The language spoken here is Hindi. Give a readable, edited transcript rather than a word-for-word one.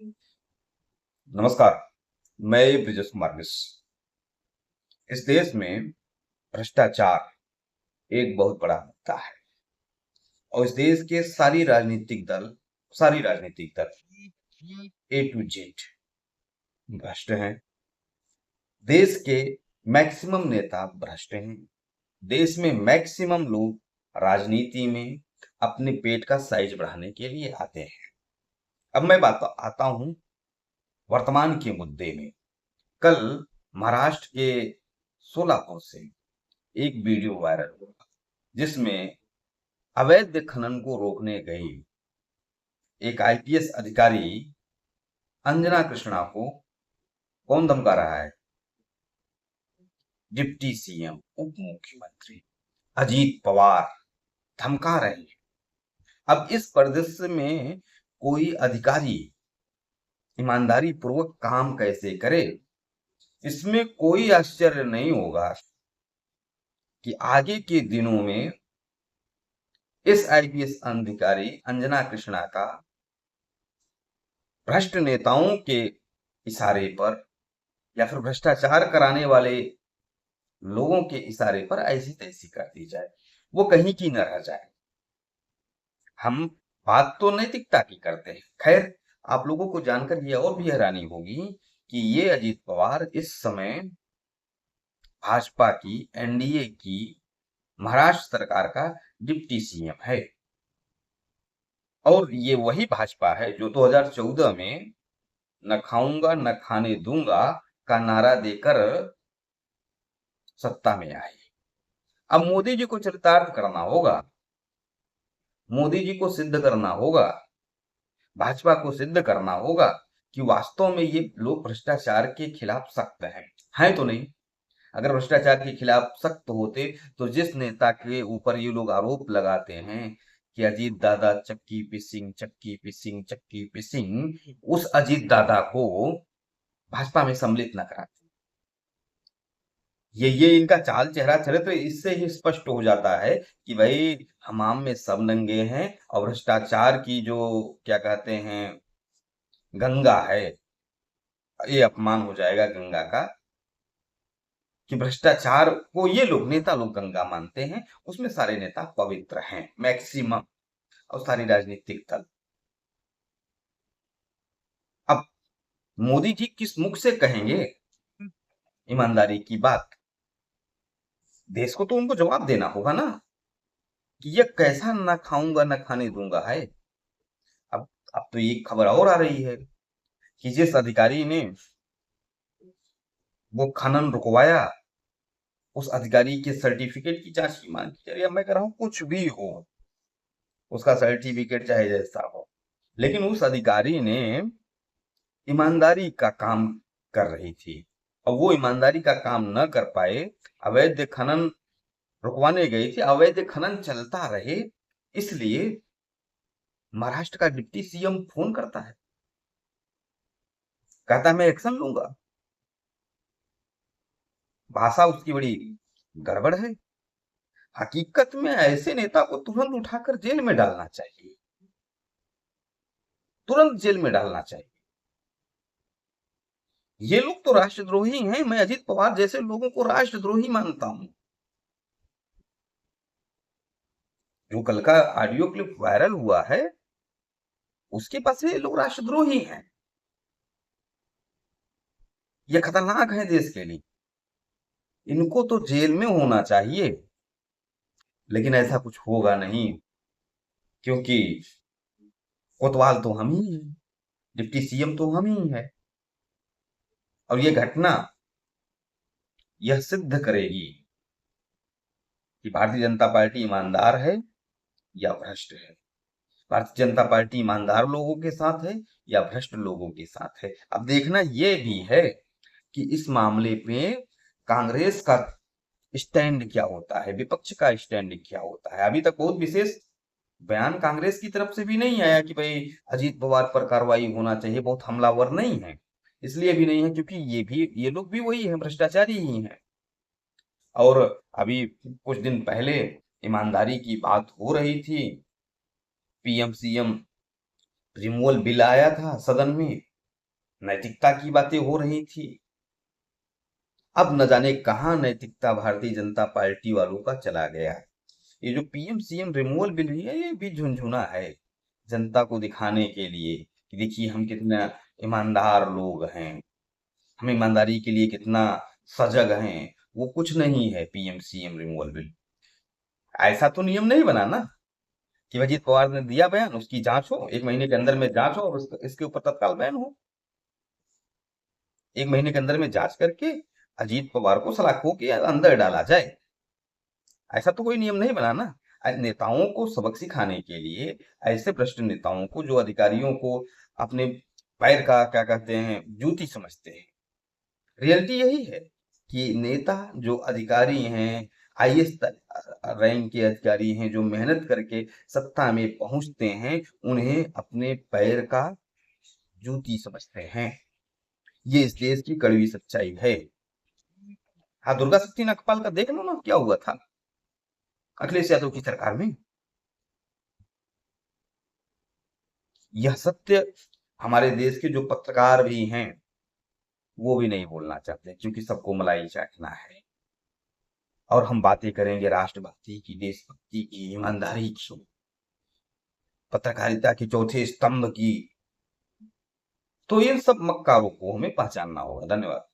नमस्कार। मैं ब्रिजेश कुमार मिश्र। इस देश में भ्रष्टाचार एक बहुत बड़ा मुद्दा है और इस देश के सारी राजनीतिक दल ए टू जेड भ्रष्ट हैं। देश के मैक्सिमम नेता भ्रष्ट हैं। देश में मैक्सिमम लोग राजनीति में अपने पेट का साइज बढ़ाने के लिए आते हैं। अब मैं बात आता हूं वर्तमान के मुद्दे में। कल महाराष्ट्र के सोलापुर से एक वीडियो वायरल हुआ जिसमें अवैध खनन को रोकने गई एक आईपीएस अधिकारी अंजना कृष्णा को कौन धमका रहा है? डिप्टी सीएम, उप मुख्यमंत्री अजीत पवार धमका रहे हैं। अब इस परिदृश्य में कोई अधिकारी ईमानदारी पूर्वक काम कैसे करे, इसमें कोई आश्चर्य नहीं होगा कि आगे के दिनों में इस आईपीएस अधिकारी अंजना कृष्णा का भ्रष्ट नेताओं के इशारे पर या फिर भ्रष्टाचार कराने वाले लोगों के इशारे पर ऐसी तैसी कर दी जाए, वो कहीं की न रह जाए। हम बात तो नैतिकता की करते हैं। खैर, आप लोगों को जानकर यह और भी हैरानी होगी कि ये अजीत पवार इस समय भाजपा की एनडीए की महाराष्ट्र सरकार का डिप्टी सीएम है और ये वही भाजपा है जो 2014 में न खाऊंगा न खाने दूंगा का नारा देकर सत्ता में आई। अब मोदी जी को चरितार्थ करना होगा, मोदी जी को सिद्ध करना होगा, भाजपा को सिद्ध करना होगा कि वास्तव में ये लोग भ्रष्टाचार के खिलाफ सख्त हैं तो नहीं। अगर भ्रष्टाचार के खिलाफ सख्त होते तो जिस नेता के ऊपर ये लोग आरोप लगाते हैं कि अजीत दादा चक्की पिसिंग चक्की पिसिंग चक्की पिसिंग, उस अजीत दादा को भाजपा में सम्मिलित न कराते। ये इनका चाल चेहरा चरित्र इससे ही स्पष्ट हो जाता है कि भाई हमाम में सब नंगे हैं और भ्रष्टाचार की जो क्या कहते हैं गंगा है, ये अपमान हो जाएगा गंगा का कि भ्रष्टाचार को ये लोग नेता लोग गंगा मानते हैं। उसमें सारे नेता पवित्र हैं मैक्सिमम, और सारी राजनीतिक दल। अब मोदी जी किस मुख से कहेंगे ईमानदारी की बात? देश को तो उनको जवाब देना होगा ना कि ये कैसा ना खाऊंगा ना खाने दूंगा है। अब अब तो ये खबर और आ रही है कि जिस अधिकारी ने वो खनन रुकवाया उस अधिकारी के सर्टिफिकेट की जांच की मांग की जा रही है। मैं कह रहा हूं कुछ भी हो, उसका सर्टिफिकेट चाहे जैसा हो, लेकिन उस अधिकारी ने ईमानदारी का काम कर रही थी और वो ईमानदारी का काम न कर पाए, अवैध खनन रुकवाने गई थी, अवैध खनन चलता रहे, इसलिए महाराष्ट्र का डिप्टी सीएम फोन करता है, कहता है मैं एक्शन लूंगा। भाषा उसकी बड़ी गड़बड़ है। हकीकत में ऐसे नेता को तुरंत उठाकर जेल में डालना चाहिए, तुरंत जेल में डालना चाहिए। ये लोग तो राष्ट्रद्रोही हैं। मैं अजीत पवार जैसे लोगों को राष्ट्रद्रोही मानता हूं। जो कल का ऑडियो क्लिप वायरल हुआ है उसके पास ये लोग राष्ट्रद्रोही हैं। ये खतरनाक है देश के लिए। इनको तो जेल में होना चाहिए, लेकिन ऐसा कुछ होगा नहीं क्योंकि कोतवाल तो हम ही हैं, डिप्टी सीएम तो हम ही है। और ये घटना यह सिद्ध करेगी कि भारतीय जनता पार्टी ईमानदार है या भ्रष्ट है। भारतीय जनता पार्टी ईमानदार लोगों के साथ है या भ्रष्ट लोगों के साथ है। अब देखना यह भी है कि इस मामले पे कांग्रेस का स्टैंड क्या होता है, विपक्ष का स्टैंड क्या होता है। अभी तक बहुत विशेष बयान कांग्रेस की तरफ से भी नहीं आया कि भाई अजीत पवार पर कार्रवाई होना चाहिए, बहुत हमलावर नहीं है। इसलिए भी नहीं है क्योंकि ये लोग भी वही हैं, भ्रष्टाचारी ही हैं। और अभी कुछ दिन पहले ईमानदारी की बात हो रही थी, पीएम सीएम रिमूवल बिल आया था सदन में, नैतिकता की बातें हो रही थी। अब न जाने कहाँ नैतिकता भारतीय जनता पार्टी वालों का चला गया। ये जो पीएम सीएम रिमूवल बिल है, ये भी झुनझुना है जनता को दिखाने के लिए कि देखिए हम कितना ईमानदार लोग हैं, हम ईमानदारी के लिए कितना सजग हैं। वो कुछ नहीं है पीएम सीएम रिमूवल बिल। ऐसा तो नियम नहीं बना ना कि अजीत पवार ने दिया बयान, उसकी जांच हो, 1 महीने के अंदर में जांच हो और इसके ऊपर तत्काल बैन हो। 1 महीने के अंदर में जांच करके अजीत पवार को सलाखों के अंदर डाला जाए। ऐसा तो कोई नियम नहीं बना ना। नेताओं को सबक सिखाने के लिए, ऐसे भ्रष्ट नेताओं को जो अधिकारियों को अपने पैर का क्या कहते हैं जूती समझते हैं। रियलिटी यही है कि नेता जो अधिकारी हैं, आईएएस रैंक के अधिकारी हैं, जो मेहनत करके सत्ता में पहुंचते हैं, उन्हें अपने पैर का जूती समझते हैं। ये इस देश की कड़वी सच्चाई है। हाँ, दुर्गा शक्ति नागपाल का देख लो ना क्या हुआ था अखिलेश यादव की सरकार में। यह सत्य हमारे देश के जो पत्रकार भी हैं वो भी नहीं बोलना चाहते, क्योंकि सबको मलाई चाटना है। और हम बातें करेंगे राष्ट्रभक्ति की, देशभक्ति की, ईमानदारी की, पत्रकारिता के चौथे स्तंभ की। तो इन सब मक्कारों को हमें पहचानना होगा। धन्यवाद।